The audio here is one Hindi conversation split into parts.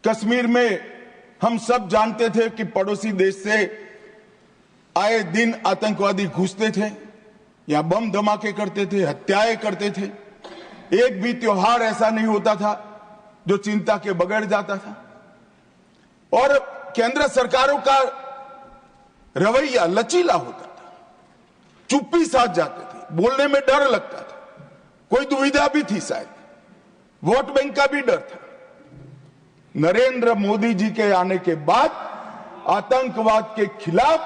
कश्मीर में हम सब जानते थे कि पड़ोसी देश से आए दिन आतंकवादी घुसते थे, यहां बम धमाके करते थे, हत्याएं करते थे। एक भी त्योहार ऐसा नहीं होता था जो चिंता के बगैर जाता था। और केंद्र सरकारों का रवैया लचीला होता था, चुप्पी साध जाते थे, बोलने में डर लगता था, कोई दुविधा भी थी, शायद वोट बैंक का भी डर था। नरेंद्र मोदी जी के आने के बाद आतंकवाद के खिलाफ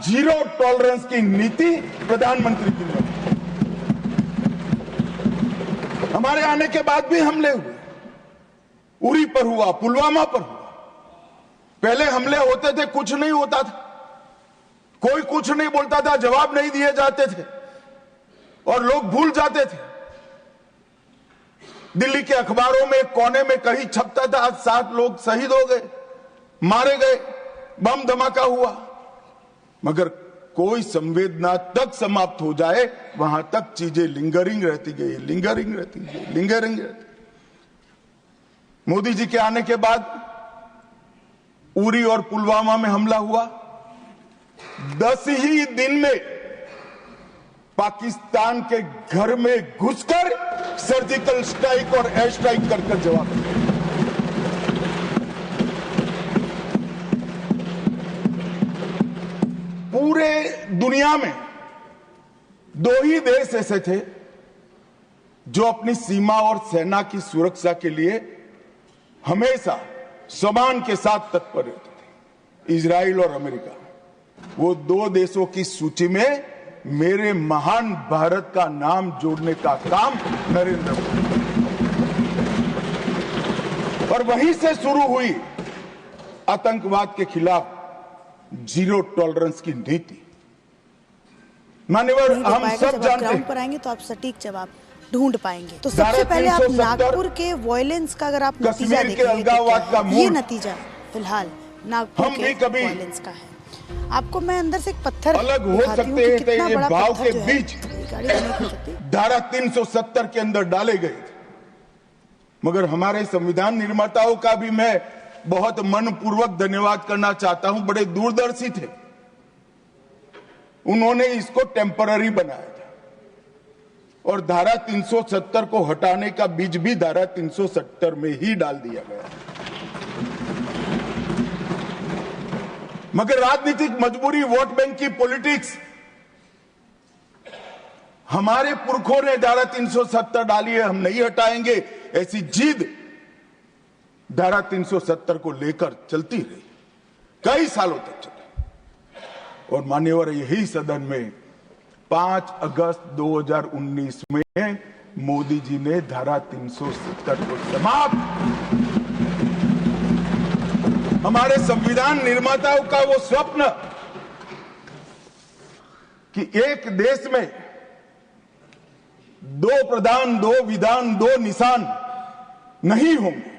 जीरो टॉलरेंस की नीति प्रधानमंत्री की ने। हमारे आने के बाद भी हमले हुए, उरी पर हुआ, पुलवामा पर हुआ। पहले हमले होते थे, कुछ नहीं होता था, कोई कुछ नहीं बोलता था, जवाब नहीं दिए जाते थे और लोग भूल जाते थे। दिल्ली के अखबारों में कोने में कहीं छपता था, आज 7 लोग शहीद हो गए, मारे गए, बम धमाका हुआ। मगर कोई संवेदना तक समाप्त हो जाए वहां तक चीजें लिंगरिंग रहती गई, लिंगरिंग रहती गई, लिंगरिंग रहती। मोदी जी के आने के बाद उरी और पुलवामा में हमला हुआ। 10 ही दिन में पाकिस्तान के घर में घुसकर सर्जिकल स्ट्राइक और एयर स्ट्राइक कर जवाब दिया। पूरे दुनिया में 2 ही देश ऐसे थे जो अपनी सीमा और सेना की सुरक्षा के लिए हमेशा सम्मान के साथ तत्पर रहते थे, इजराइल और अमेरिका। वो 2 देशों की सूची में मेरे महान भारत का नाम जोड़ने का काम नरेंद्र मोदी, और वहीं से शुरू हुई आतंकवाद के खिलाफ जीरो टॉलरेंस की नीति। मान्यवर, हम सब जानते हैं, पर आएंगे तो आप सटीक जवाब ढूंढ पाएंगे। तो सबसे पहले आप नागपुर के वायलेंस का अगर आप नतीजा देखें, ये नतीजा फिलहाल नागपुर के वायलेंस का है। आपको मैं अंदर से एक पत्थर अलग हो सकते हैं तो ये भाव के बीच धारा 370 के अंदर डाले गए थे। मगर हमारे संविधान निर्माताओं का भी मैं बहुत मनपूर्वक धन्यवाद करना चाहता हूं, बड़े दूरदर्शी थे। उन्होंने इसको टेम्पररी बनाया था और धारा 370 को हटाने का बीज भी धारा 370 में ही डाल दिया गया। मगर राजनीतिक मजबूरी, वोट बैंक की पॉलिटिक्स, हमारे पुरखों ने धारा 370 डाली है, हम नहीं हटाएंगे, ऐसी जिद धारा 370 को लेकर चलती रही, कई सालों तक चली। और मान्यवर, यही सदन में 5 अगस्त 2019 में मोदी जी ने धारा 370 को समाप्त। हमारे संविधान निर्माताओं का वो स्वप्न कि एक देश में 2 प्रधान, 2 विधान, 2 निशान नहीं होंगे,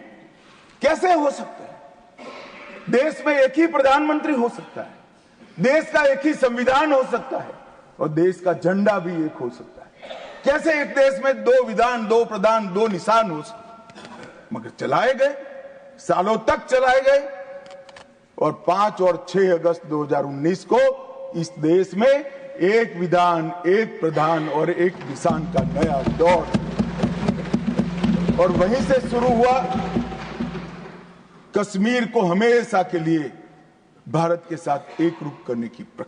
कैसे हो सकता है? देश में एक ही प्रधानमंत्री हो सकता है, देश का एक ही संविधान हो सकता है और देश का झंडा भी एक हो सकता है। कैसे एक देश में 2 विधान, 2 प्रधान, 2 निशान हो सकते? मगर चलाए गए, सालों तक चलाए गए और 5 और 6 अगस्त 2019 को इस देश में एक विधान, एक प्रधान और एक निशान का नया दौर, और वहीं से शुरू हुआ कश्मीर को हमेशा के लिए भारत के साथ एकरूप करने की प्रक्रिया।